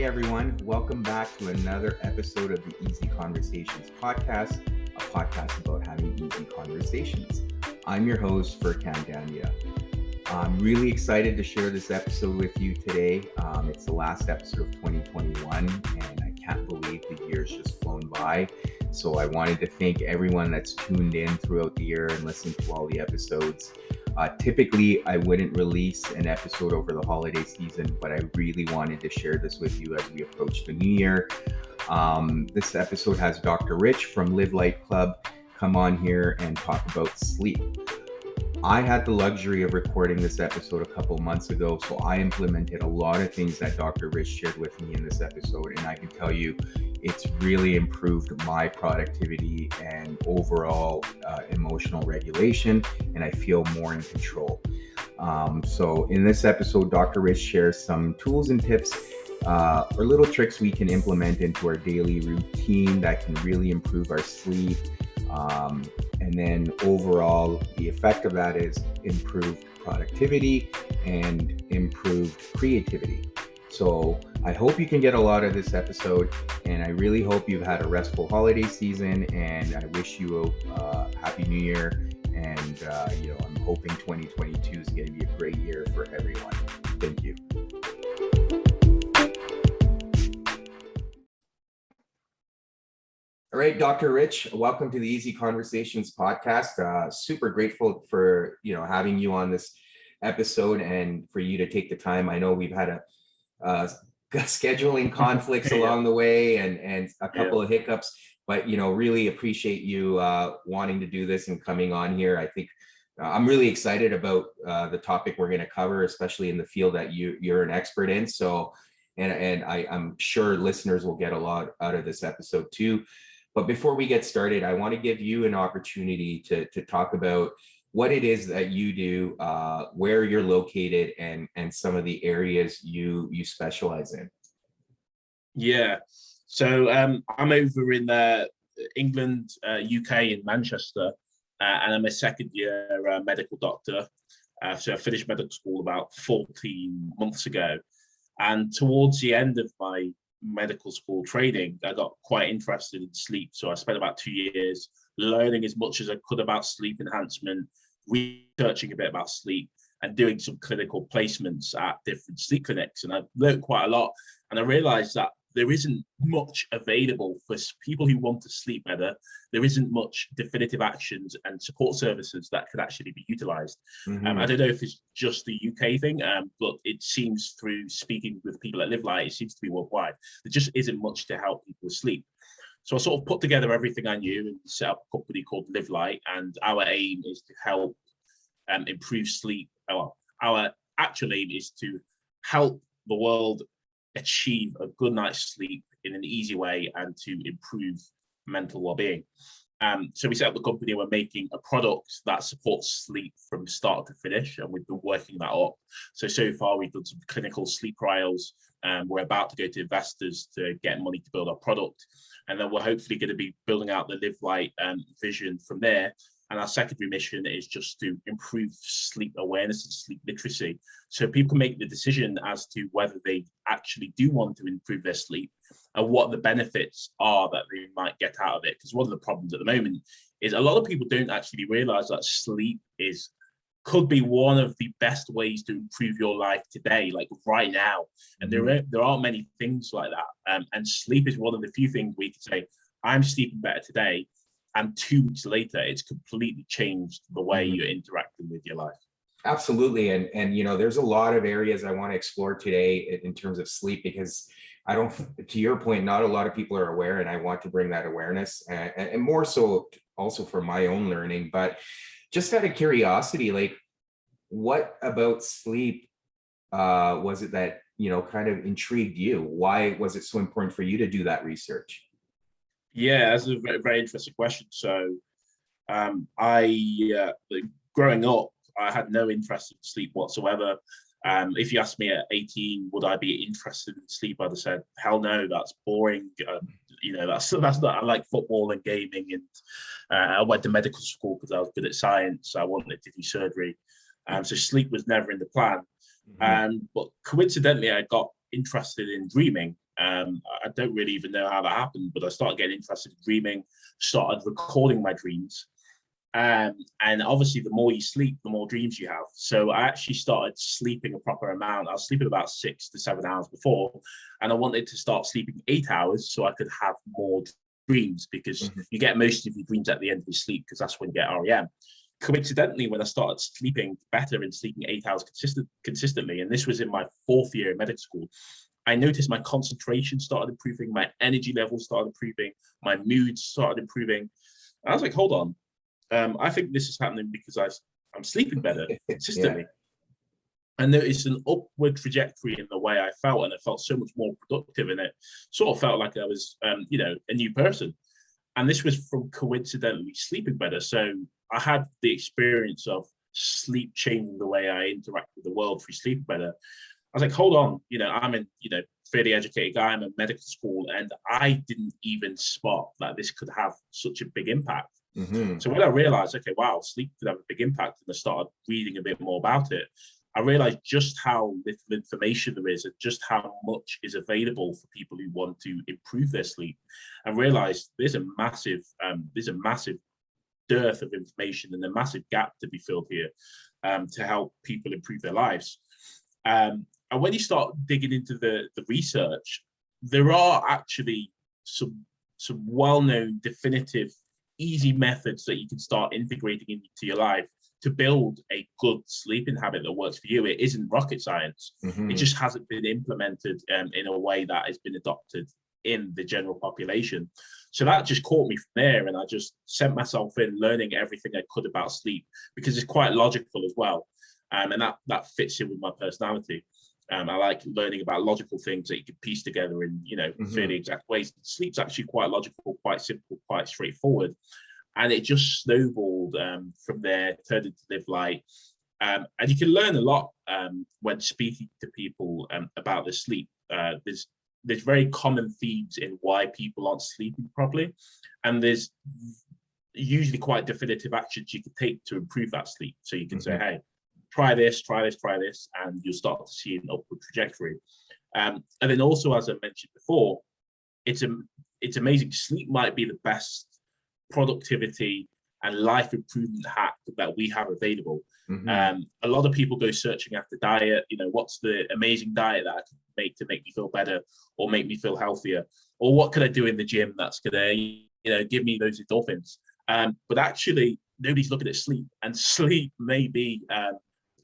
everyone. Welcome back to another episode of the Easy Conversations podcast, a podcast about having easy conversations. I'm your host, Furkan Dandia. I'm really excited to share this episode with you today. It's the last episode of 2021, and I can't believe the year's just flown by. So I wanted to thank everyone that's tuned in throughout the year and listened to all the episodes. Typically, I wouldn't release an episode over the holiday season, but I really wanted to share this with you as we approach the new year. This episode has Dr. Rich from Live Light Club come on here and talk about sleep. I had the luxury of recording this episode a couple months ago, so I implemented a lot of things that Dr. Rich shared with me in this episode, and I can tell you it's really improved my productivity and overall emotional regulation, and I feel more in control. So in this episode, Dr. Rich shares some tools and tips or little tricks we can implement into our daily routine that can really improve our sleep. And then overall, the effect of that is improved productivity and improved creativity. So I hope you can get a lot of this episode, and I really hope you've had a restful holiday season, and I wish you a happy new year. And, I'm hoping 2022 is going to be a great year for everyone. Thank you. All right, Dr. Rich, welcome to the Easy Conversations podcast. Super grateful for having you on this episode and for you to take the time. I know we've had scheduling conflicts along the way and a couple of hiccups, but really appreciate you wanting to do this and coming on here. I think I'm really excited about the topic we're going to cover, especially in the field that you're an expert in. So, and I'm sure listeners will get a lot out of this episode too. But before we get started, I want to give you an opportunity to talk about what it is that you do, where you're located, and some of the areas you specialize in. Yeah, so I'm over in England, UK, in Manchester, and I'm a second year medical doctor. So I finished medical school about 14 months ago. And towards the end of my medical school training, I got quite interested in sleep. So I spent about 2 years learning as much as I could about sleep enhancement, researching a bit about sleep, and doing some clinical placements at different sleep clinics. And I've learned quite a lot. And I realized that there isn't much available for people who want to sleep better. There isn't much definitive actions and support services that could actually be utilized. I don't know if it's just the UK thing, but it seems through speaking with people at Live Light, it seems to be worldwide. There just isn't much to help people with sleep. So I sort of put together everything I knew and set up a company called Live Light, and our aim is to help improve sleep. Our actual aim is to help the world achieve a good night's sleep in an easy way and to improve mental well-being. So we set up the company. We're making a product that supports sleep from start to finish, and we've been working that up. So far we've done some clinical sleep trials. We're about to go to investors to get money to build our product, and then we're hopefully going to be building out the Live Light vision from there. And our secondary mission is just to improve sleep awareness and sleep literacy, so people can make the decision as to whether they actually do want to improve their sleep and what the benefits are that they might get out of it. Because one of the problems at the moment is a lot of people don't actually realize that sleep could be one of the best ways to improve your life today, like right now. And there aren't many things like that. And sleep is one of the few things we can say, I'm sleeping better today, and 2 weeks later, it's completely changed the way you're interacting with your life. Absolutely. And there's a lot of areas I want to explore today in terms of sleep, because to your point, not a lot of people are aware, and I want to bring that awareness and more so also for my own learning. But just out of curiosity, like, what about sleep was it that, kind of intrigued you? Why was it so important for you to do that research? Yeah, that's a very, very interesting question. So growing up, I had no interest in sleep whatsoever. If you asked me at 18, would I be interested in sleep? I'd have said, hell no, that's boring. That's not. I like football and gaming, and I went to medical school because I was good at science. I wanted to do surgery, so sleep was never in the plan. But coincidentally, I got interested in dreaming, I don't really even know how that happened, but I started getting interested in dreaming, started recording my dreams. And obviously, the more you sleep, the more dreams you have. So I actually started sleeping a proper amount. I was sleeping about 6 to 7 hours before, and I wanted to start sleeping 8 hours so I could have more dreams, because you get most of your dreams at the end of your sleep, because that's when you get REM. Coincidentally, when I started sleeping better and sleeping 8 hours consistently, and this was in my 4th year in medical school, I noticed my concentration started improving, my energy levels started improving, my mood started improving. I was like, hold on, I think this is happening because I'm sleeping better consistently. I noticed an upward trajectory in the way I felt, and I felt so much more productive, and it sort of felt like I was, a new person. And this was from coincidentally sleeping better. So I had the experience of sleep changing the way I interact with the world through sleeping better. I was like, hold on, I'm in, fairly educated guy, I'm in medical school, and I didn't even spot that this could have such a big impact. So when I realized, okay, wow, sleep could have a big impact, and I started reading a bit more about it, I realized just how little information there is and just how much is available for people who want to improve their sleep. I realized there's a massive dearth of information and a massive gap to be filled here, to help people improve their lives. And when you start digging into the research, there are actually some well-known, definitive, easy methods that you can start integrating into your life to build a good sleeping habit that works for you. It isn't rocket science. It just hasn't been implemented in a way that has been adopted in the general population. So that just caught me from there, and I just sent myself in learning everything I could about sleep, because it's quite logical as well. And that fits in with my personality. I like learning about logical things that you can piece together in, fairly exact ways. Sleep's actually quite logical, quite simple, quite straightforward. And it just snowballed from there, turned into Live Light. And you can learn a lot when speaking to people about the sleep. There's very common themes in why people aren't sleeping properly. And there's usually quite definitive actions you can take to improve that sleep. So you can say, hey, try this, and you'll start to see an upward trajectory. And then also, as I mentioned before, it's amazing. Sleep might be the best productivity and life improvement hack that we have available. A lot of people go searching after diet. What's the amazing diet that I can make to make me feel better or make me feel healthier? Or what can I do in the gym that's gonna, give me those endorphins? But actually, nobody's looking at sleep, and sleep may be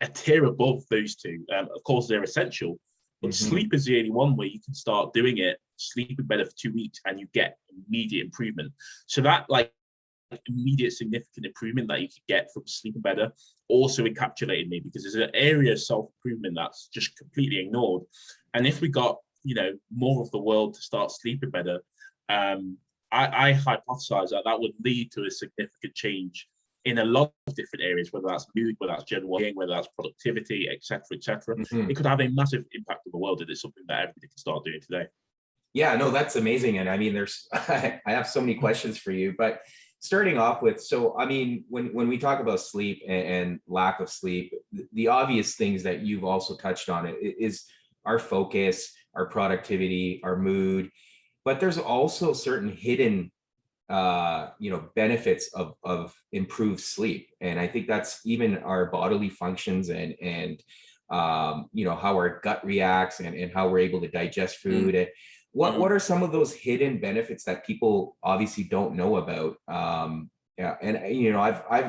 a tier above those two. Of course, they're essential, but sleep is the only one where you can start doing it, sleeping better for 2 weeks, and you get immediate improvement. So that immediate significant improvement that you could get from sleeping better also encapsulated me, because there's an area of self-improvement that's just completely ignored. And if we got, more of the world to start sleeping better, I hypothesize that would lead to a significant change in a lot of different areas, whether that's mood, whether that's general well-being, whether that's productivity, etc., etc. It could have a massive impact on the world, and it's something that everybody can start doing today. Yeah, no, that's amazing. And I mean, I have so many questions for you, but starting off with, so, I mean, when we talk about sleep and lack of sleep, the obvious things that you've also touched on is our focus, our productivity, our mood, but there's also certain hidden benefits of improved sleep. And I think that's even our bodily functions and how our gut reacts and how we're able to digest food. And what are some of those hidden benefits that people obviously don't know about? I've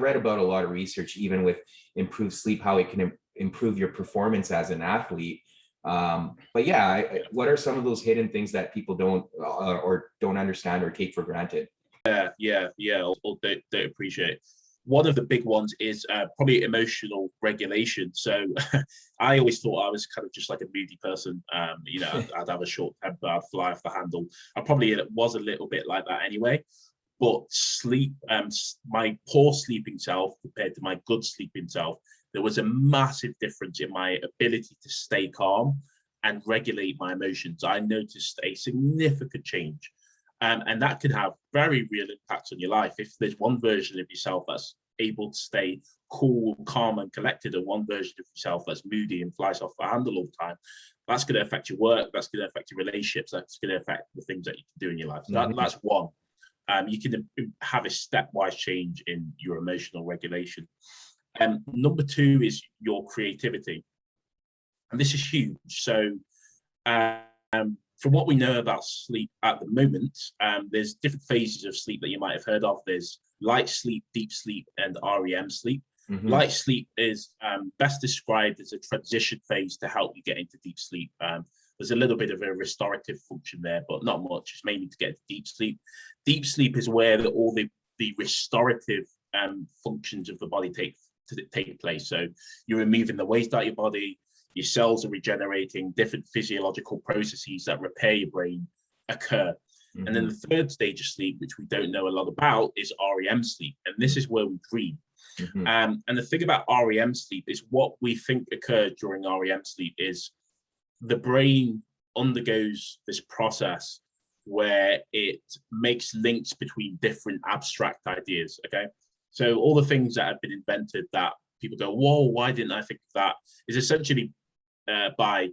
read about a lot of research, even with improved sleep, how it can improve your performance as an athlete. But yeah, what are some of those hidden things that people don't understand or take for granted? Yeah, or don't appreciate. One of the big ones is probably emotional regulation. So I always thought I was kind of just like a moody person. I'd have a short temper, I'd fly off the handle. I probably was a little bit like that anyway. But sleep, my poor sleeping self compared to my good sleeping self, there was a massive difference in my ability to stay calm and regulate my emotions. I noticed a significant change. And that can have very real impacts on your life. If there's one version of yourself that's able to stay cool, calm, and collected, and one version of yourself that's moody and flies off the handle all the time, that's going to affect your work. That's going to affect your relationships. That's going to affect the things that you can do in your life. So that's one. You can have a stepwise change in your emotional regulation. Number two is your creativity. And this is huge. So from what we know about sleep at the moment, there's different phases of sleep that you might have heard of. There's light sleep, deep sleep, and REM sleep. Light sleep is best described as a transition phase to help you get into deep sleep. There's a little bit of a restorative function there, but not much. It's mainly to get to deep sleep. Deep sleep is where all the restorative functions of the body take place. So you're removing the waste out of your body, your cells are regenerating, different physiological processes that repair your brain occur. And then the third stage of sleep, which we don't know a lot about, is REM sleep. And this is where we dream. And the thing about REM sleep is what we think occurs during REM sleep is the brain undergoes this process where it makes links between different abstract ideas, okay? So all the things that have been invented that people go, whoa, why didn't I think of that? Is essentially by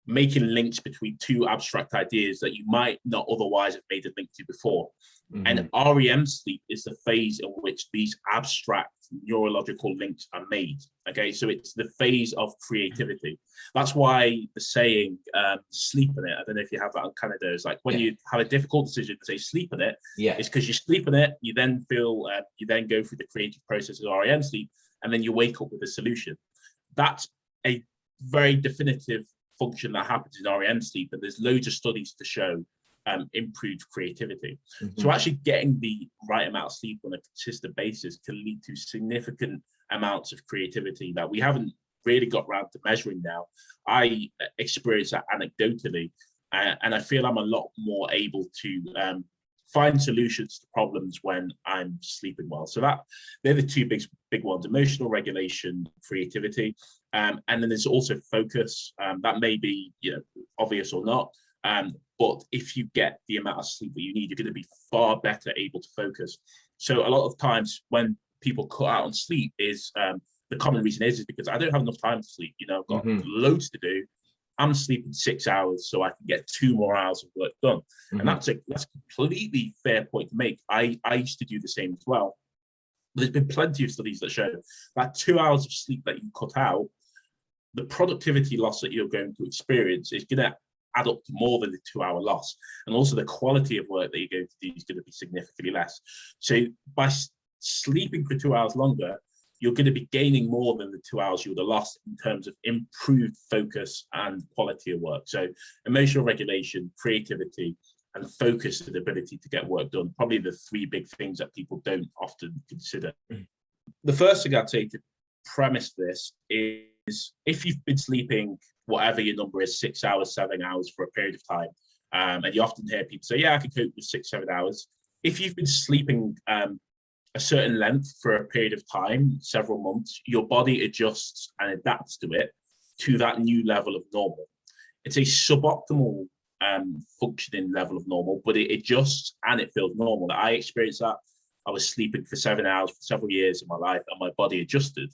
making links between two abstract ideas that you might not otherwise have made a link to before. And REM sleep is the phase in which these abstract neurological links are made. Okay, so it's the phase of creativity. That's why the saying sleep in it, I don't know if you have that in Canada, it's like when you have a difficult decision to say sleep in it, it's because you sleep in it, you then feel, you then go through the creative process of REM sleep, and then you wake up with a solution. That's a very definitive function that happens in REM sleep, and there's loads of studies to show improved creativity. So actually getting the right amount of sleep on a consistent basis can lead to significant amounts of creativity that we haven't really got around to measuring now. I experience that anecdotally, and I feel I'm a lot more able to find solutions to problems when I'm sleeping well. So they're the two big ones: emotional regulation, creativity, and then there's also focus. That may be obvious or not, but if you get the amount of sleep that you need, you're going to be far better able to focus. So a lot of times when people cut out on sleep, is the common reason is because I don't have enough time to sleep. I've got loads to do. I'm sleeping 6 hours so I can get 2 more hours of work done. And that's a completely fair point to make. I used to do the same as well. There's been plenty of studies that show that 2 hours of sleep that you cut out, the productivity loss that you're going to experience is going to add up to more than the 2-hour loss. And also the quality of work that you're going to do is going to be significantly less. So by sleeping for 2 hours longer, you're going to be gaining more than the 2 hours you would have lost in terms of improved focus and quality of work. So emotional regulation, creativity, and focus and ability to get work done, probably the 3 big things that people don't often consider. The first thing I'd say to premise this is if you've been sleeping whatever your number is, 6 hours, 7 hours for a period of time, and you often hear people say, yeah, I can cope with 6-7 hours. If you've been sleeping a certain length for a period of time, several months, your body adjusts and adapts to that new level of normal. It's a suboptimal functioning level of normal, but it adjusts and it feels normal. I experienced that. I was sleeping for 7 hours for several years in my life, and my body adjusted.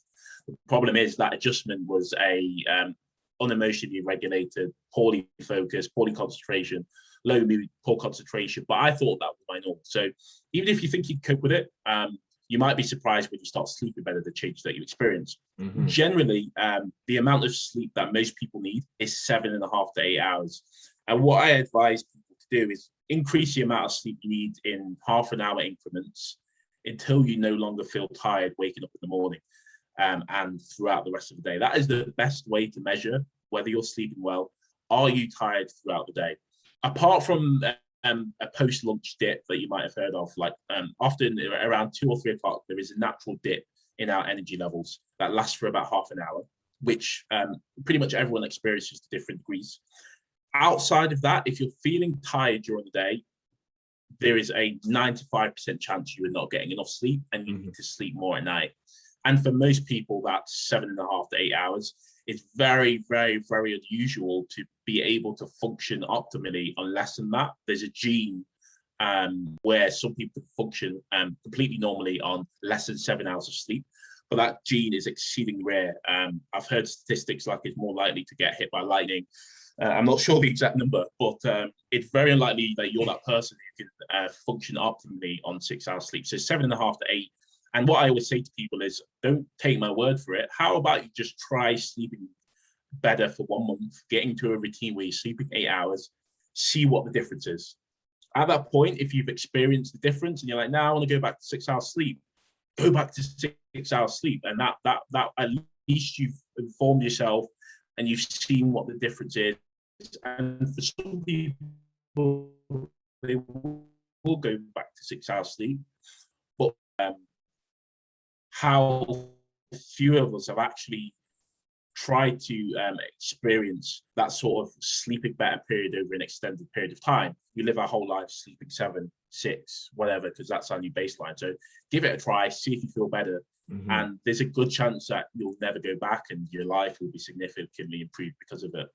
The problem is that adjustment was unemotionally regulated, poorly focused, poorly concentration, low mood, poor concentration. But I thought that was my normal. So even if you think you can cope with it, you might be surprised when you start sleeping better, the change that you experience. Generally, the amount of sleep that most people need is 7.5 to 8 hours. And what I advise people to do is increase the amount of sleep you need in half-an-hour increments until you no longer feel tired waking up in the morning and throughout the rest of the day. That is the best way to measure whether you're sleeping well. Are you tired throughout the day? Apart from a post-lunch dip that you might have heard of, like often around 2 or 3 o'clock, there is a natural dip in our energy levels that lasts for about half an hour, which pretty much everyone experiences to different degrees. Outside of that, if you're feeling tired during the day, there is a 95% chance you are not getting enough sleep and you need to sleep more at night. And for most people, that's 7.5 to 8 hours. It's very, very, very unusual to be able to function optimally on less than that. There's a gene where some people function completely normally on less than 7 hours of sleep. But that gene is exceedingly rare. I've heard statistics like it's more likely to get hit by lightning. I'm not sure the exact number, but it's very unlikely that you're that person who can function optimally on 6 hours sleep. So 7.5 to 8. And what I always say to people is, don't take my word for it. How about you just try sleeping better for 1 month, get into a routine where you're sleeping 8 hours, see what the difference is. At that point, if you've experienced the difference and you're like, now I want to go back to 6 hours sleep, go back to 6 hours sleep. And that at least you've informed yourself and you've seen what the difference is. And for some people, they will go back to 6 hours sleep. But how few of us have actually tried to experience that sort of sleeping better period over an extended period of time. We live our whole life sleeping 7, 6, whatever, because that's our new baseline. So give it a try, see if you feel better. Mm-hmm. And there's a good chance that you'll never go back and your life will be significantly improved because of it.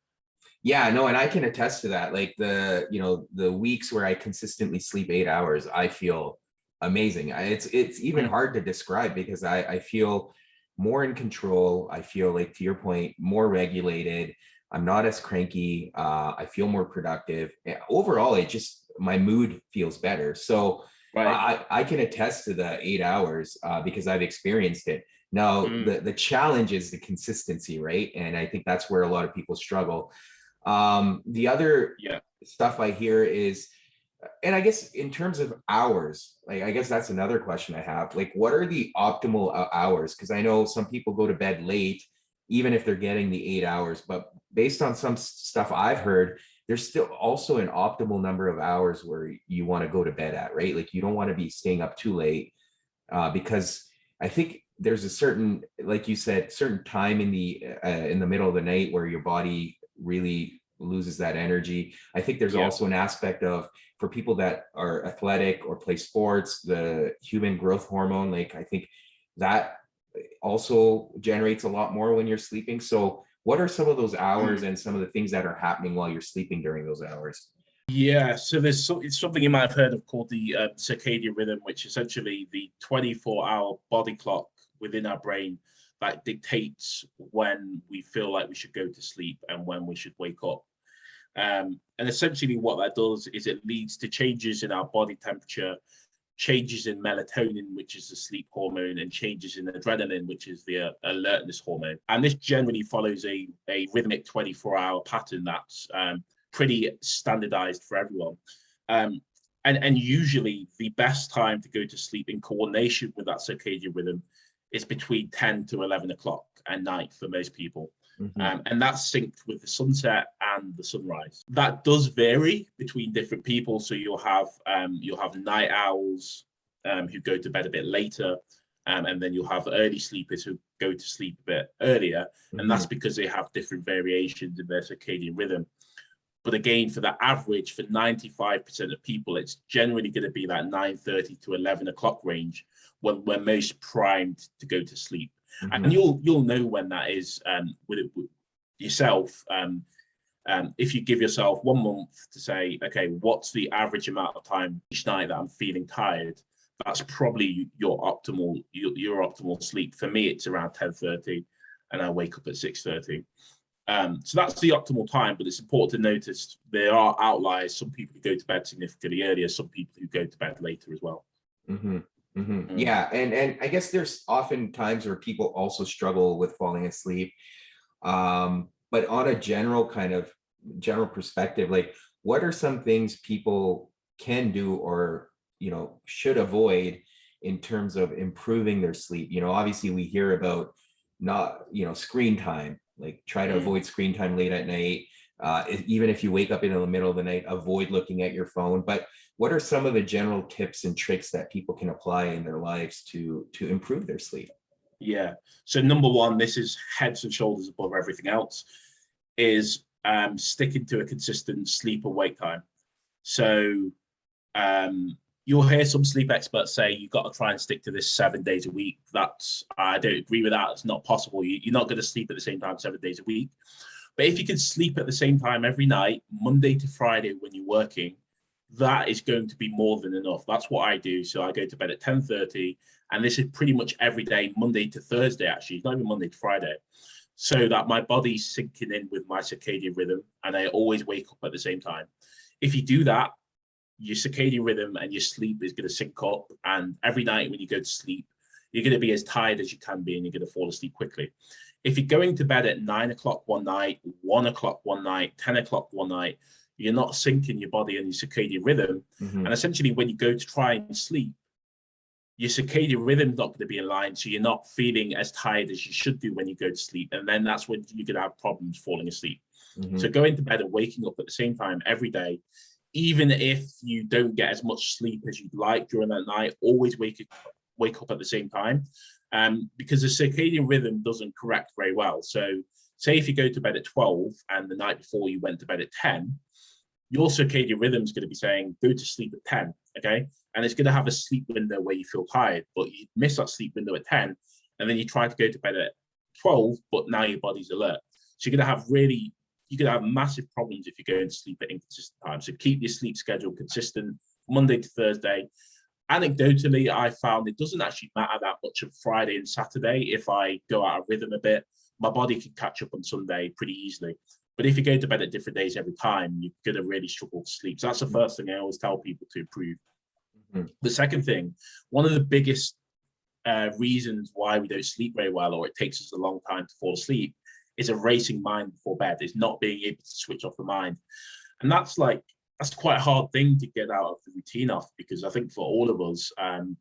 Yeah, no, and I can attest to that. Like the weeks where I consistently sleep 8 hours, I feel amazing. It's even hard to describe because I feel more in control. I feel like, to your point, more regulated. I'm not as cranky. I feel more productive. Overall, my mood feels better. So right. I can attest to the 8 hours because I've experienced it. Now, the challenge is the consistency, right? And I think that's where a lot of people struggle. The other stuff I hear is, and I guess in terms of hours, like, I guess that's another question I have. Like, what are the optimal hours? Because I know some people go to bed late, even if they're getting the 8 hours. But based on some stuff I've heard, there's still also an optimal number of hours where you want to go to bed at, right? Like, you don't want to be staying up too late because I think there's a certain, like you said, certain time in the middle of the night where your body really loses that energy. I think there's also an aspect of, for people that are athletic or play sports, the human growth hormone, like, I think that also generates a lot more when you're sleeping. So what are some of those hours and some of the things that are happening while you're sleeping during those hours? Yeah, so it's something you might have heard of called the circadian rhythm, which is essentially the 24-hour body clock within our brain that dictates when we feel like we should go to sleep and when we should wake up. And essentially what that does is it leads to changes in our body temperature, changes in melatonin, which is the sleep hormone, and changes in adrenaline, which is the alertness hormone. And this generally follows a rhythmic 24-hour pattern that's pretty standardized for everyone. And usually the best time to go to sleep in coordination with that circadian rhythm is between 10 to 11 o'clock at night for most people. Mm-hmm. And that's synced with the sunset and the sunrise. That does vary between different people. So you'll have night owls who go to bed a bit later, and then you'll have early sleepers who go to sleep a bit earlier. Mm-hmm. And that's because they have different variations in their circadian rhythm. But again, for the average, for 95% of people, it's generally going to be that 9:30 to 11 o'clock range when we're most primed to go to sleep. Mm-hmm. And you'll know when that is with yourself. If you give yourself 1 month to say, okay, what's the average amount of time each night that I'm feeling tired? That's probably your optimal sleep. For me, it's around 10:30, and I wake up at 6:30. So that's the optimal time, but it's important to notice there are outliers. Some people who go to bed significantly earlier, some people who go to bed later as well. Mm-hmm. Mm-hmm. Yeah, and I guess there's often times where people also struggle with falling asleep. But on a general perspective, like, what are some things people can do or should avoid in terms of improving their sleep? Obviously we hear about not screen time, like try to avoid screen time late at night. Even if you wake up in the middle of the night, avoid looking at your phone. But what are some of the general tips and tricks that people can apply in their lives to improve their sleep? Yeah. So number one, this is heads and shoulders above everything else, is sticking to a consistent sleep and wake time. So you'll hear some sleep experts say you've got to try and stick to this 7 days a week. I don't agree with that. It's not possible. You're not going to sleep at the same time 7 days a week. But if you can sleep at the same time every night, Monday to Friday when you're working, that is going to be more than enough. That's what I do. So I go to bed at 10:30, and this is pretty much every day, Monday to Thursday, actually. It's not even Monday to Friday. So that my body's syncing in with my circadian rhythm, and I always wake up at the same time. If you do that, your circadian rhythm and your sleep is going to sync up. And every night when you go to sleep, you're going to be as tired as you can be, and you're going to fall asleep quickly. If you're going to bed at 9 o'clock one night, 1 o'clock one night, 10 o'clock one night, you're not syncing your body and your circadian rhythm. And essentially, when you go to try and sleep, your circadian rhythm is not going to be in line. So you're not feeling as tired as you should do when you go to sleep. And then that's when you're going to have problems falling asleep. So going to bed and waking up at the same time every day, even if you don't get as much sleep as you'd like during that night, always wake up at the same time, because the circadian rhythm doesn't correct very well. So say if you go to bed at 12 and the night before you went to bed at 10, your circadian rhythm is going to be saying, go to sleep at 10, okay? And it's going to have a sleep window where you feel tired, but you miss that sleep window at 10, and then you try to go to bed at 12, but now your body's alert. So you're going to have massive problems if you're going to sleep at inconsistent times. So keep your sleep schedule consistent, Monday to Thursday. Anecdotally, I found it doesn't actually matter that much on Friday and Saturday. If I go out of rhythm a bit, my body can catch up on Sunday pretty easily. But if you go to bed at different days every time, you're going to really struggle to sleep. So that's the first thing I always tell people to improve. The second thing, one of the biggest reasons why we don't sleep very well, or it takes us a long time to fall asleep, is a racing mind before bed, is not being able to switch off the mind. And that's quite a hard thing to get out of the routine of, because I think for all of us, going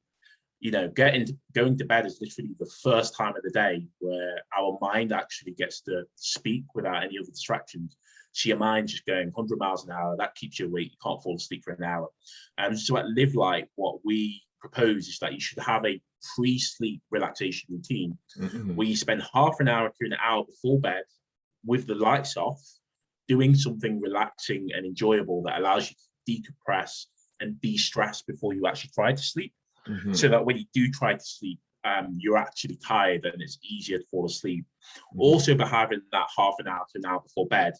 to bed is literally the first time of the day where our mind actually gets to speak without any other distractions. So your mind's just going 100 miles an hour. That keeps you awake. You can't fall asleep for an hour. So at Live Light, what we propose is that you should have a pre-sleep relaxation routine where you spend half an hour to an hour before bed with the lights off, doing something relaxing and enjoyable that allows you to decompress and de-stress before you actually try to sleep. So that when you do try to sleep, you're actually tired and it's easier to fall asleep. Also, by having that half an hour to an hour before bed,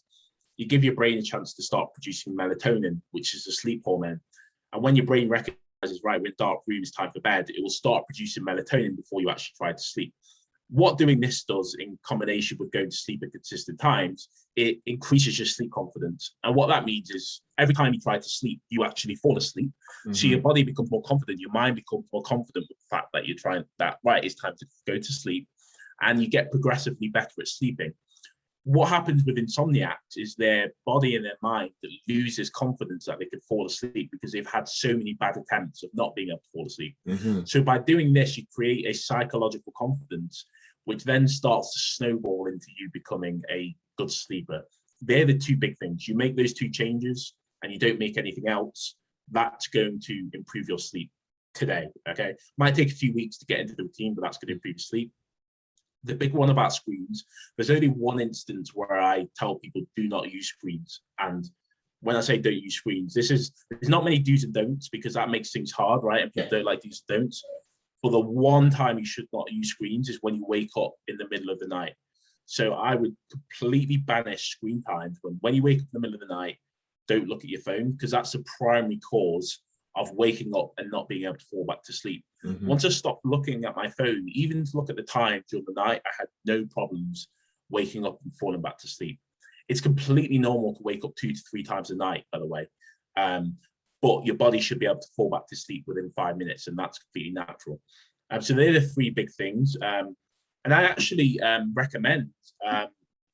you give your brain a chance to start producing melatonin, which is a sleep hormone. And when your brain recognizes, right, we're in a dark room, it's time for bed, it will start producing melatonin before you actually try to sleep. What doing this does, in combination with going to sleep at consistent times, it increases your sleep confidence. And what that means is every time you try to sleep, you actually fall asleep. So your body becomes more confident, your mind becomes more confident with the fact that you're trying that, right, it's time to go to sleep, and you get progressively better at sleeping. What happens with insomniacs is their body and their mind that loses confidence that they could fall asleep because they've had so many bad attempts of not being able to fall asleep. So by doing this, you create a psychological confidence, which then starts to snowball into you becoming a good sleeper. They're the two big things. You make those two changes and you don't make anything else, that's going to improve your sleep today, okay? Might take a few weeks to get into the routine, but that's going to improve your sleep. The big one about screens, there's only one instance where I tell people do not use screens. And when I say don't use screens, there's not many do's and don'ts, because that makes things hard, right? And people don't like do's and don'ts. But the one time you should not use screens is when you wake up in the middle of the night. So I would completely banish screen times. When you wake up in the middle of the night, don't look at your phone, because that's the primary cause of waking up and not being able to fall back to sleep. Once I stopped looking at my phone, even to look at the time during the night, I had no problems waking up and falling back to sleep. It's completely normal to wake up 2 to 3 times a night, by the way. But your body should be able to fall back to sleep within 5 minutes, and that's completely natural. So they're the 3 big things. And I actually recommend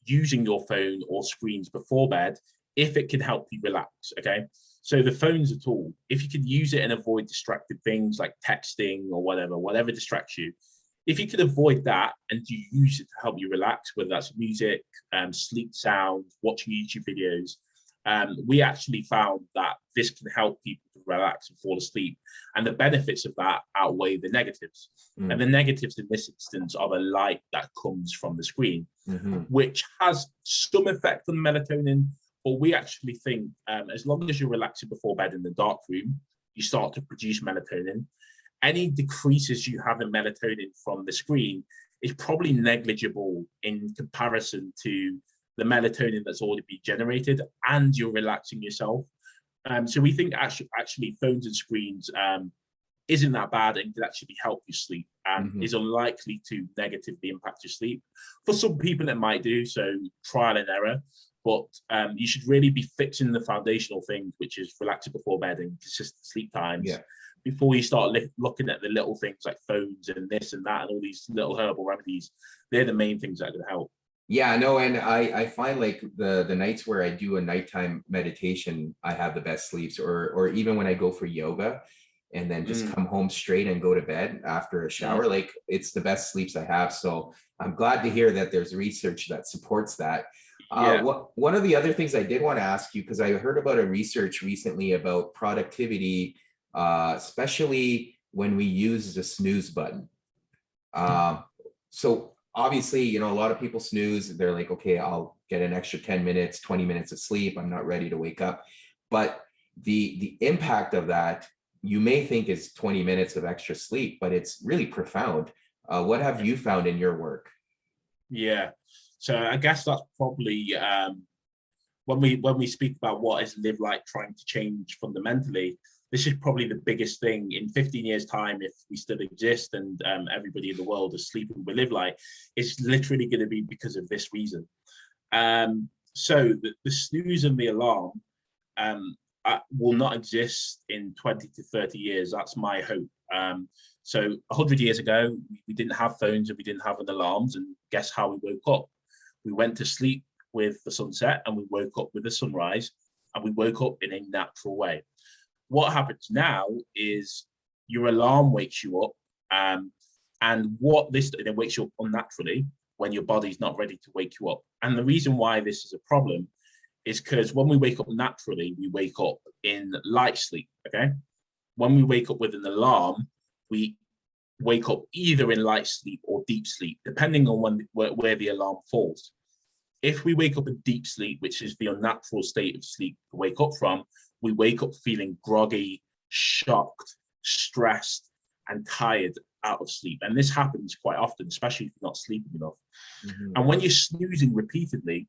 using your phone or screens before bed if it can help you relax, okay? So the phone's a tool. If you can use it and avoid distracted things like texting or whatever distracts you, if you could avoid that and you use it to help you relax, whether that's music, sleep sounds, watching YouTube videos, we actually found that this can help people to relax and fall asleep. And the benefits of that outweigh the negatives. And the negatives in this instance are the light that comes from the screen, which has some effect on melatonin. But we actually think as long as you're relaxing before bed in the dark room, you start to produce melatonin. Any decreases you have in melatonin from the screen is probably negligible in comparison to the melatonin that's already been generated, and you're relaxing yourself. So we think actually phones and screens isn't that bad and can actually help you sleep and is unlikely to negatively impact your sleep. For some people, it might do, so trial and error. But you should really be fixing the foundational things, which is relaxing before bed and consistent sleep times, before you start looking at the little things like phones and this and that and all these little herbal remedies. They're the main things that are going to help. Yeah, no, and I find like the nights where I do a nighttime meditation, I have the best sleeps, or even when I go for yoga and then just come home straight and go to bed after a shower, like it's the best sleeps I have. So I'm glad to hear that there's research that supports that. One of the other things I did want to ask you, because I heard about a research recently about productivity, especially when we use the snooze button. So obviously, you know, a lot of people snooze. They're like, okay, I'll get an extra 10 minutes, 20 minutes of sleep. I'm not ready to wake up. But the impact of that, you may think is 20 minutes of extra sleep, but it's really profound. What have you found in your work? Yeah. So I guess that's probably when we speak about what is Live Light trying to change fundamentally, this is probably the biggest thing in 15 years' time, if we still exist and everybody in the world is sleeping with Live Light, it's literally going to be because of this reason. So the snooze and the alarm will not exist in 20 to 30 years. That's my hope. So 100 years ago, we didn't have phones and we didn't have alarms, and guess how we woke up? We went to sleep with the sunset and we woke up with the sunrise, and we woke up in a natural way. What happens now is your alarm wakes you up, and it wakes you up unnaturally when your body's not ready to wake you up. And the reason why this is a problem is because when we wake up naturally, we wake up in light sleep, okay? When we wake up with an alarm, we wake up either in light sleep or deep sleep, depending on where the alarm falls. If we wake up in deep sleep, which is the unnatural state of sleep to wake up from, we wake up feeling groggy, shocked, stressed, and tired out of sleep. And this happens quite often, especially if you're not sleeping enough. And when you're snoozing repeatedly,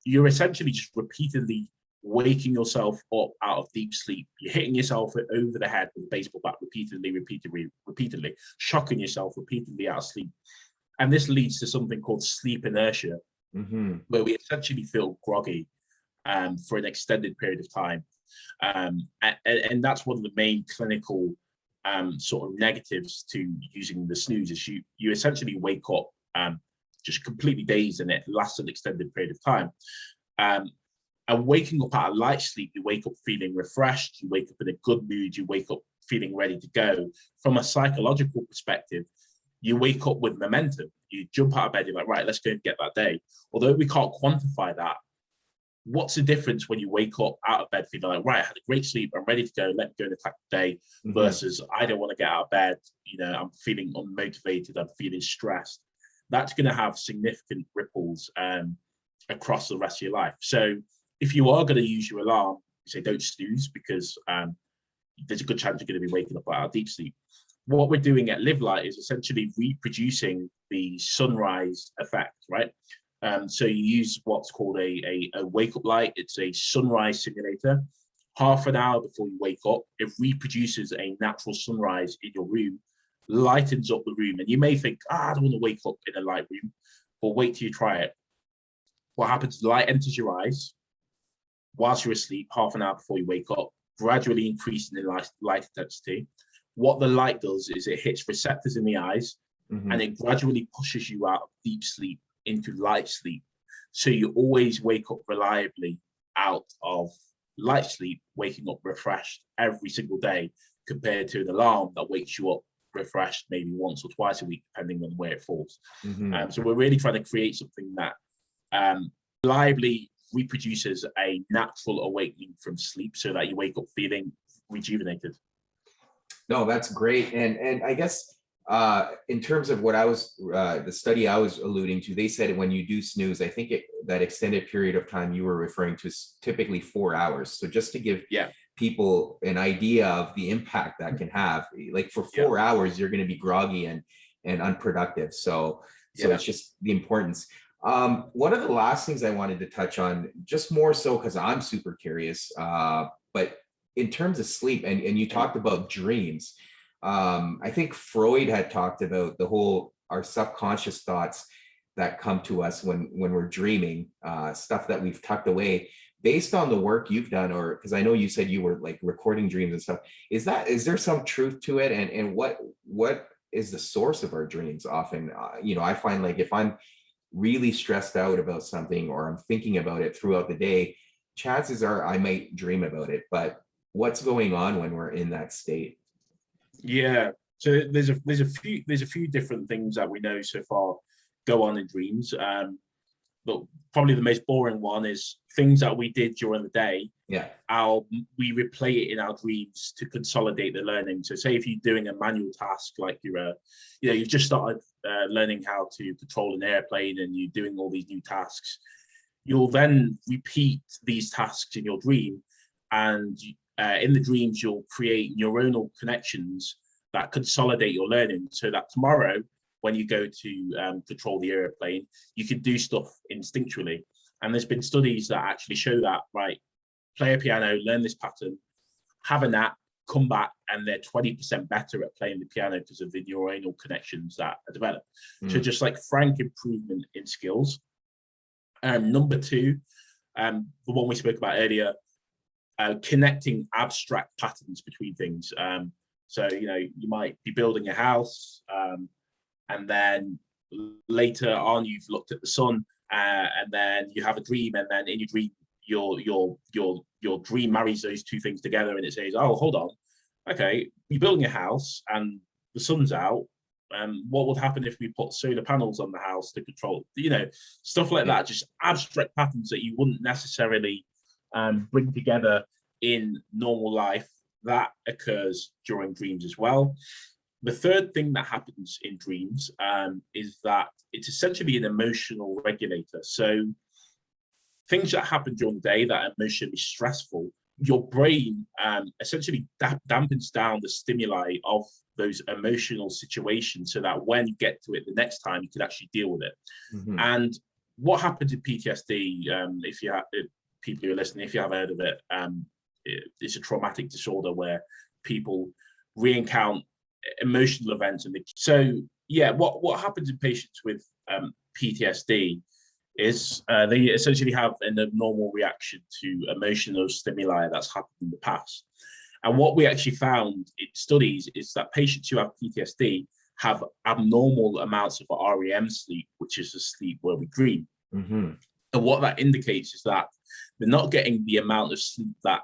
you're essentially just repeatedly waking yourself up out of deep sleep. You're hitting yourself over the head with a baseball bat repeatedly, shocking yourself repeatedly out of sleep. And this leads to something called sleep inertia, where we essentially feel groggy for an extended period of time. And that's one of the main clinical sort of negatives to using the snooze is you essentially wake up just completely dazed, and it lasts an extended period of time. And waking up out of light sleep, you wake up feeling refreshed, you wake up in a good mood, you wake up feeling ready to go. From a psychological perspective, you wake up with momentum. You jump out of bed, you're like, right, let's go and get that day. Although we can't quantify that, what's the difference when you wake up out of bed feeling like, right, I had a great sleep, I'm ready to go, let me go and attack the day, versus I don't want to get out of bed, you know, I'm feeling unmotivated, I'm feeling stressed. That's going to have significant ripples across the rest of your life. So if you are going to use your alarm, you say don't snooze, because there's a good chance you're going to be waking up out of deep sleep. What we're doing at Live Light is essentially reproducing the sunrise effect, right? So you use what's called a wake-up light. It's a sunrise simulator. Half an hour before you wake up, it reproduces a natural sunrise in your room, lightens up the room. And you may think, I don't want to wake up in a light room, but wait till you try it. What happens, the light enters your eyes whilst you're asleep, half an hour before you wake up, gradually increasing in light intensity. What the light does is it hits receptors in the eyes, and it gradually pushes you out of deep sleep into light sleep. So you always wake up reliably out of light sleep, waking up refreshed every single day, compared to an alarm that wakes you up refreshed maybe once or twice a week, depending on where it falls. So we're really trying to create something that reliably reproduces a natural awakening from sleep, so that you wake up feeling rejuvenated. No, that's great. And I guess in terms of what I was, the study I was alluding to, they said when you do snooze, I think that extended period of time you were referring to is typically 4 hours. So just to give people an idea of the impact that can have, like for 4 hours, you're going to be groggy and unproductive. So it's just the importance. One of the last things I wanted to touch on, just more so because I'm super curious, but in terms of sleep, and you talked about dreams. I think Freud had talked about the whole our subconscious thoughts that come to us when we're dreaming, stuff that we've tucked away. Based on the work you've done, or because I know you said you were like recording dreams and stuff, is there some truth to it? And what is the source of our dreams? Often, I find like if I'm really stressed out about something or I'm thinking about it throughout the day, chances are I might dream about it. But what's going on when we're in that state? Yeah. So there's a few different things that we know so far go on in dreams. But probably the most boring one is things that we did during the day. Yeah. We replay it in our dreams to consolidate the learning. So say if you're doing a manual task, like you've just started learning how to control an airplane and you're doing all these new tasks, you'll then repeat these tasks in your dream. And in the dreams, you'll create neuronal connections that consolidate your learning so that tomorrow, when you go to control the airplane, you can do stuff instinctually. And there's been studies that actually show that, right, play a piano, learn this pattern, have a nap, come back, and they're 20% better at playing the piano because of the neuronal connections that are developed. So just like frank improvement in skills. Number two, the one we spoke about earlier, connecting abstract patterns between things. So, you might be building a house, and then later on you've looked at the sun, and then you have a dream, and then in your dream your dream marries those two things together, and it says, oh, hold on, okay, you're building a house and the sun's out, what would happen if we put solar panels on the house to control, stuff like that, just abstract patterns that you wouldn't necessarily bring together in normal life. That occurs during dreams as well. The third thing that happens in dreams is that it's essentially an emotional regulator. So things that happen during the day that are emotionally stressful, your brain essentially dampens down the stimuli of those emotional situations so that when you get to it the next time, you can actually deal with it. And what happens in PTSD, if people who are listening, if you have heard of it, it's a traumatic disorder where people re-encounter emotional events. What happens in patients with PTSD is they essentially have an abnormal reaction to emotional stimuli that's happened in the past. And what we actually found in studies is that patients who have PTSD have abnormal amounts of REM sleep, which is the sleep where we dream. And what that indicates is that they're not getting the amount of sleep that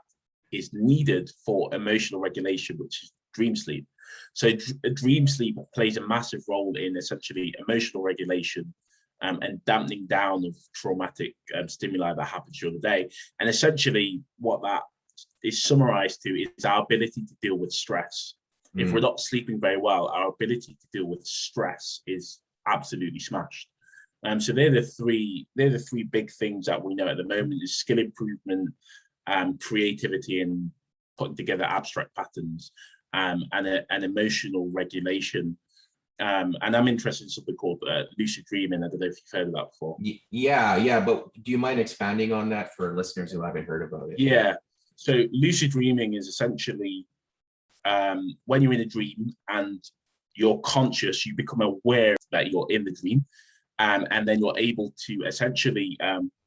is needed for emotional regulation, which is dream sleep. So dream sleep plays a massive role in essentially emotional regulation and dampening down of traumatic stimuli that happens during the day. And essentially what that is summarized to is our ability to deal with stress. If we're not sleeping very well, our ability to deal with stress is absolutely smashed. So they're the three big things that we know at the moment: is skill improvement, creativity, and putting together abstract patterns, and emotional regulation. And I'm interested in something called lucid dreaming. I don't know if you've heard of that before. Yeah. But do you mind expanding on that for listeners who haven't heard about it? Yeah. So lucid dreaming is essentially when you're in a dream and you're conscious, you become aware that you're in the dream. And then you're able to essentially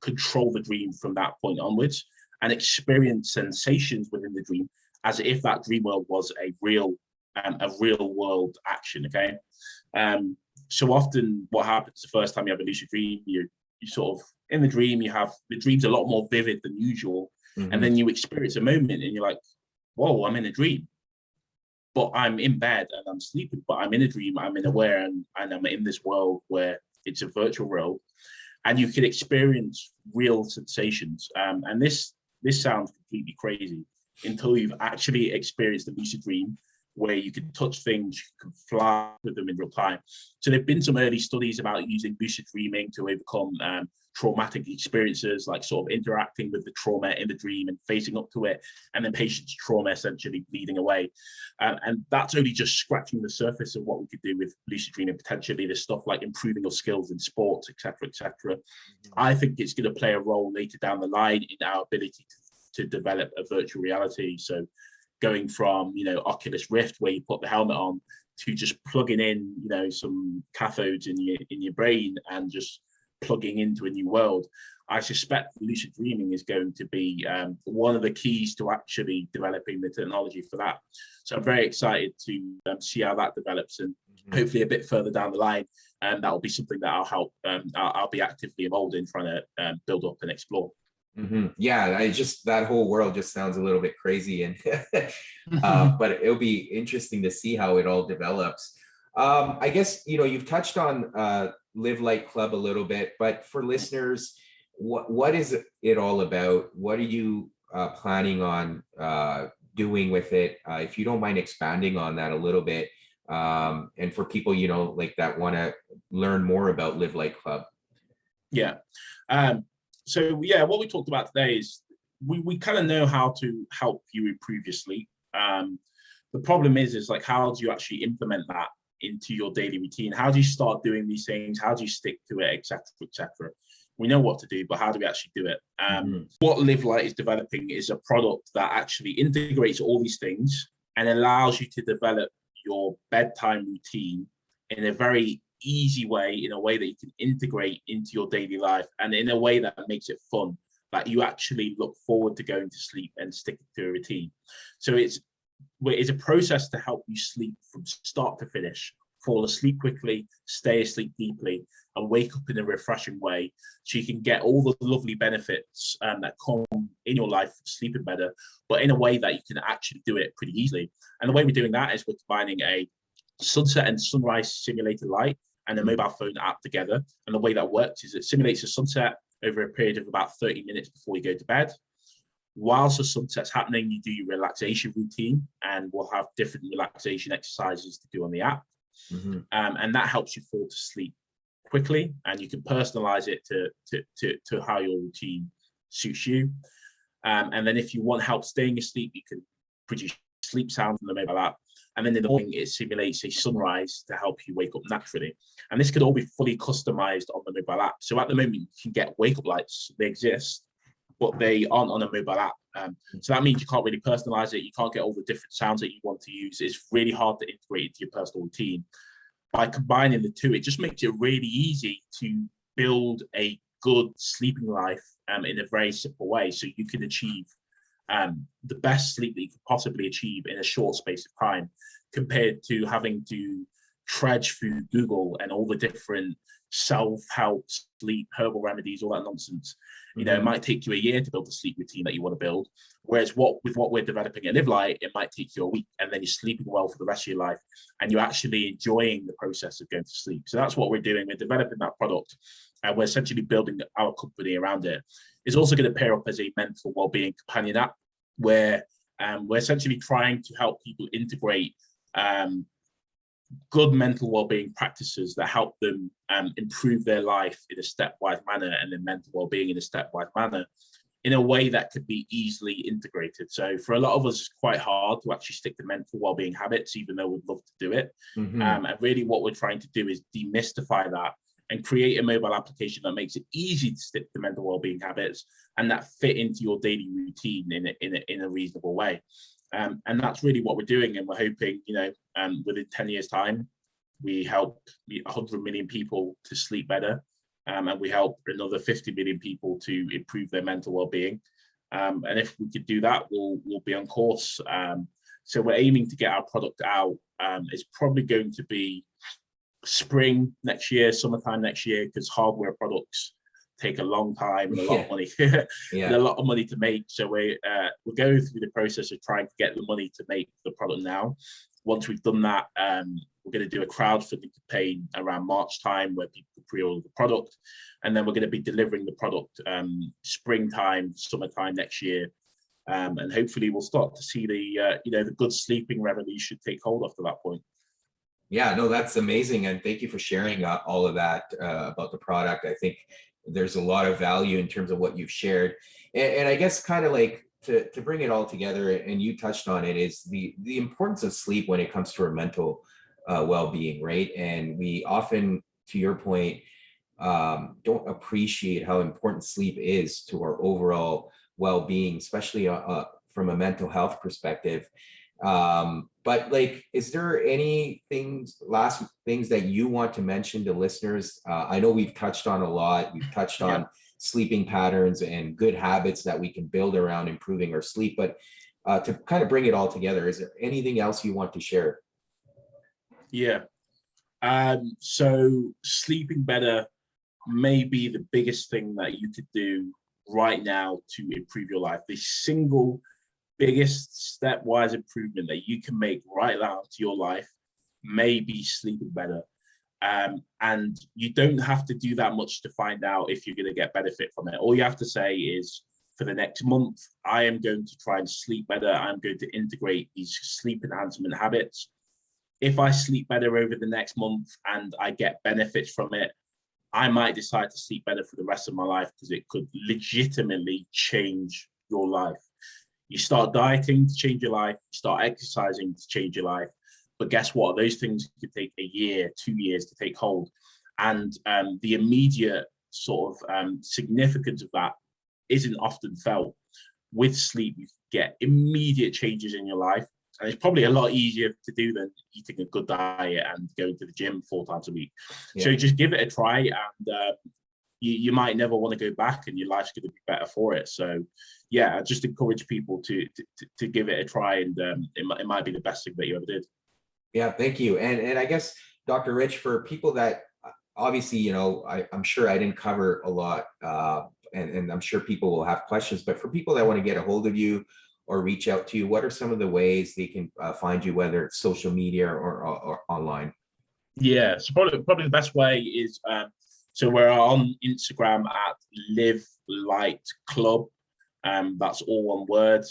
control the dream from that point onwards and experience sensations within the dream as if that dream world was a real world action. Okay. So often what happens the first time you have a lucid dream, you sort of in the dream, the dream's a lot more vivid than usual. And then you experience a moment and you're like, whoa, I'm in a dream. But I'm in bed and I'm sleeping, but I'm in a dream, I'm aware, and I'm in this world where it's a virtual world, and you can experience real sensations. And this sounds completely crazy until you've actually experienced a lucid dream where you can touch things, you can fly with them in real time. So there've been some early studies about using lucid dreaming to overcome traumatic experiences, like sort of interacting with the trauma in the dream and facing up to it, and then patients' trauma essentially bleeding away. And that's only just scratching the surface of what we could do with lucid dreaming. Potentially there's stuff like improving your skills in sports, etc., etc. I think it's going to play a role later down the line in our ability to develop a virtual reality. So going from, Oculus Rift, where you put the helmet on, to just plugging in, some cathodes in your brain and just plugging into a new world. I suspect lucid dreaming is going to be one of the keys to actually developing the technology for that. So I'm very excited to see how that develops, and hopefully a bit further down the line, and that will be something that I'll help. I'll be actively involved in trying to build up and explore. Yeah, that whole world just sounds a little bit crazy, and but it'll be interesting to see how it all develops. I guess you've touched on Live Light Club a little bit, but for listeners, what is it all about? What are you planning on doing with it? If you don't mind expanding on that a little bit, and for people like that want to learn more about Live Light Club. Yeah. So what we talked about today is we kind of know how to help you improve your sleep. The problem is like, how do you actually implement that into your daily routine? How do you start doing these things? How do you stick to it, etc., etc.? We know what to do, but how do we actually do it? What Live Light is developing is a product that actually integrates all these things and allows you to develop your bedtime routine in a very easy way, in a way that you can integrate into your daily life, and in a way that makes it fun, that you actually look forward to going to sleep and sticking to a routine. So it's a process to help you sleep from start to finish, fall asleep quickly, stay asleep deeply, and wake up in a refreshing way, so you can get all the lovely benefits that come in your life sleeping better, but in a way that you can actually do it pretty easily. And the way we're doing that is we're combining a sunset and sunrise simulated light and a mobile phone app together. And the way that works is it simulates a sunset over a period of about 30 minutes before you go to bed. Whilst the sunset's happening, you do your relaxation routine, and we'll have different relaxation exercises to do on the app. And that helps you fall to sleep quickly, and you can personalize it to how your routine suits you. And then if you want help staying asleep, you can produce sleep sounds from the mobile app. And then in the morning, it simulates a sunrise to help you wake up naturally. And this could all be fully customized on the mobile app. So at the moment, you can get wake up lights. They exist, but they aren't on a mobile app. So that means you can't really personalize it. You can't get all the different sounds that you want to use. It's really hard to integrate into your personal routine. By combining the two, it just makes it really easy to build a good sleeping life in a very simple way. So you can achieve the best sleep that you could possibly achieve in a short space of time, compared to having to trudge through Google and all the different self-help, sleep, herbal remedies, all that nonsense. It might take you a year to build the sleep routine that you want to build. Whereas with what we're developing at Live Light, it might take you a week, and then you're sleeping well for the rest of your life, and you're actually enjoying the process of going to sleep. So that's what we're doing. We're developing that product, and we're essentially building our company around it. It's also going to pair up as a mental well-being companion app, where we're essentially trying to help people integrate good mental well-being practices that help them improve their life in a stepwise manner, and their mental well-being in a stepwise manner, in a way that could be easily integrated. So for a lot of us, it's quite hard to actually stick to mental well-being habits, even though we'd love to do it. And really what we're trying to do is demystify that and create a mobile application that makes it easy to stick to mental well-being habits and that fit into your daily routine in a reasonable way. And that's really what we're doing. And we're hoping, within 10 years' time, we help 100 million people to sleep better. And we help another 50 million people to improve their mental well-being. And if we could do that, we'll be on course. So we're aiming to get our product out. It's probably going to be spring next year, summertime next year, because hardware products take a long time and a lot of money, and a lot of money to make. So we're going through the process of trying to get the money to make the product now. Once we've done that, we're going to do a crowdfunding campaign around March time, where people can pre-order the product, and then we're going to be delivering the product springtime, summertime next year, and hopefully we'll start to see the good sleeping revolution take hold after that point. Yeah, no, that's amazing, and thank you for sharing all of that about the product. I think there's a lot of value in terms of what you've shared, and I guess kind of like to bring it all together, and you touched on it, is the importance of sleep when it comes to our mental well-being, right? And we often, to your point, don't appreciate how important sleep is to our overall well-being, especially from a mental health perspective. But like, is there any last things that you want to mention to listeners? I know we've touched on a lot. We've touched Yeah. on sleeping patterns and good habits that we can build around improving our sleep. But to kind of bring it all together, is there anything else you want to share? Yeah. So sleeping better may be the biggest thing that you could do right now to improve your life. The single biggest stepwise improvement that you can make right now to your life may be sleeping better. And you don't have to do that much to find out if you're going to get benefit from it. All you have to say is, for the next month, I am going to try and sleep better. I'm going to integrate these sleep enhancement habits. If I sleep better over the next month and I get benefits from it, I might decide to sleep better for the rest of my life, because it could legitimately change your life. You start dieting to change your life, you start exercising to change your life. But guess what? Those things could take a year, 2 years to take hold. And the immediate sort of significance of that isn't often felt. With sleep, you get immediate changes in your life. And it's probably a lot easier to do than eating a good diet and going to the gym 4 times a week. Yeah. So just give it a try, and you might never want to go back, and your life's going to be better for it. So yeah, I just encourage people to give it a try, and it might be the best thing that you ever did. Yeah, thank you. And I guess, Dr. Rich, for people that obviously, you know, I'm sure I didn't cover a lot, and I'm sure people will have questions, but for people that want to get a hold of you or reach out to you, what are some of the ways they can find you, whether it's social media or online? Yeah, so probably the best way is, so we're on Instagram at Live Light Club. That's all one word.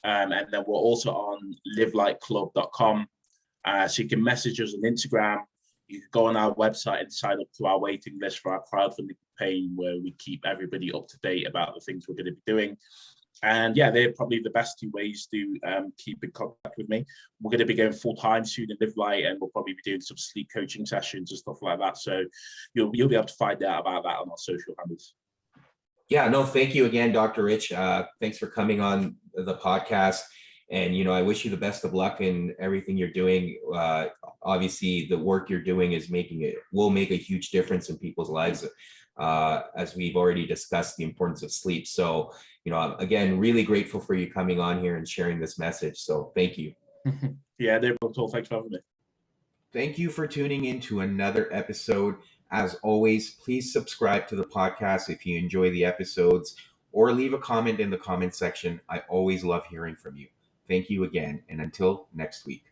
And then we're also on livelightclub.com. So you can message us on Instagram. You can go on our website and sign up to our waiting list for our crowdfunding campaign, where we keep everybody up to date about the things we're going to be doing. And yeah, they're probably the best 2 ways to keep in contact with me. We're going to be going full time soon in Live Light, and we'll probably be doing some sleep coaching sessions and stuff like that. So you'll be able to find out about that on our social handles. Yeah, no, thank you again, Dr. Rich. Thanks for coming on the podcast. And, you know, I wish you the best of luck in everything you're doing. Obviously, the work you're doing will make a huge difference in people's lives. As we've already discussed, the importance of sleep. So, you know, I'm, again, really grateful for you coming on here and sharing this message. So thank you. Yeah, no problem at all. Thanks for having me. Thank you for tuning in to another episode. As always, please subscribe to the podcast if you enjoy the episodes, or leave a comment in the comment section. I always love hearing from you. Thank you again, and until next week.